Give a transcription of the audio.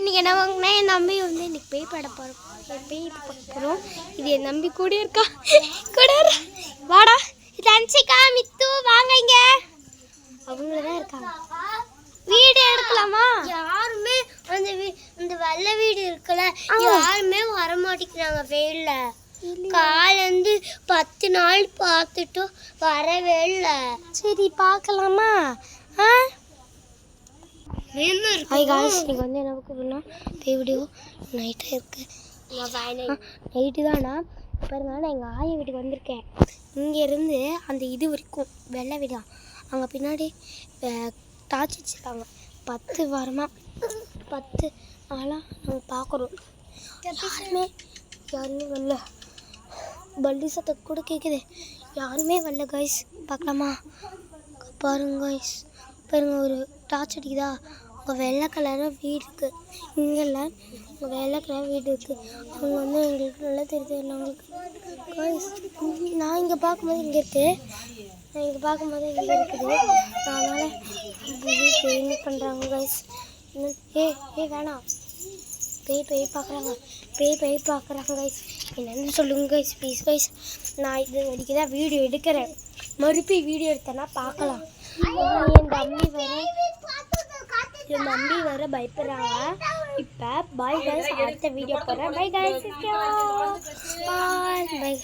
இன்னைக்கு என்ன வாங்கினா என் தம்பி வந்து இன்னைக்கு பேய் பட போகிறோம். இது என் தம்பி கூட இருக்கா. கூட வாடா. இது அன்சிகா மித்து வாங்க இங்க. அவங்கள தான் இருக்காங்க. வீடு எடுக்கலாமா? யாருமே அந்த வெள்ளை வீடு இருக்குல்ல, யாருமே வர மாட்டேங்கிறாங்க வெயில்ல. காலேந்து 10 நாள் பார்த்துட்டும் வரவே இல்லை. சரி பார்க்கலாமா? ஹாய் காய்ஸ், இன்னைக்கு வந்து என்ன பார்க்கணும்னா பேய் வீடியோ நைட்டாக இருக்குது. நைட்டு தானா பாருங்க. நான் எங்கள் ஆயா வீட்டுக்கு வந்திருக்கேன். இங்கேருந்து அந்த இது வரைக்கும் வெள்ளை வீடா, அங்கே பின்னாடி டார்ச் வச்சுருக்காங்க. 10 வாரமாக 10 நாளாக நாங்கள் பார்க்குறோம். யாருமே வரல. பல்லி சத்தம் கூட கேட்குது. யாருமே வரல காய்ஸ். பார்க்கலாமா? பாருங்க காய்ஸ், பாருங்க ஒரு டார்ச் அடிக்குதா. அங்கே வெள்ளை கலராக வீடு இருக்குது. இங்கெல்லாம் வெள்ளை கலர் வீடு இருக்குது. அவங்க வந்து எங்களுக்கு நல்லா தெரியுது. அவங்களுக்கு காய்ஸ், நான் இங்கே பார்க்கும்போது இங்கே இருக்குது. நான் இங்கே பார்க்கும்போது இங்கே இருக்குது. அதனால் என்ன பண்ணுறாங்க காய்ஸ்? வேணாம். பேய் பார்க்குறாங்க. பேய் பார்க்குறாங்க காய்ஸ். என்னென்னு சொல்லுங்கள் காய்ஸ் ப்ளீஸ் காய்ஸ். நான் இது வரைக்கும் தான் வீடியோ எடுக்கிறேன். மறுபடியும் வீடியோ எடுத்தேன்னா பார்க்கலாம். என் தம்பி வர பயப்படுறாங்க. இப்போ பாய் காய்ஸ், அடுத்த வீடியோ போடுறேன். By guys, bye.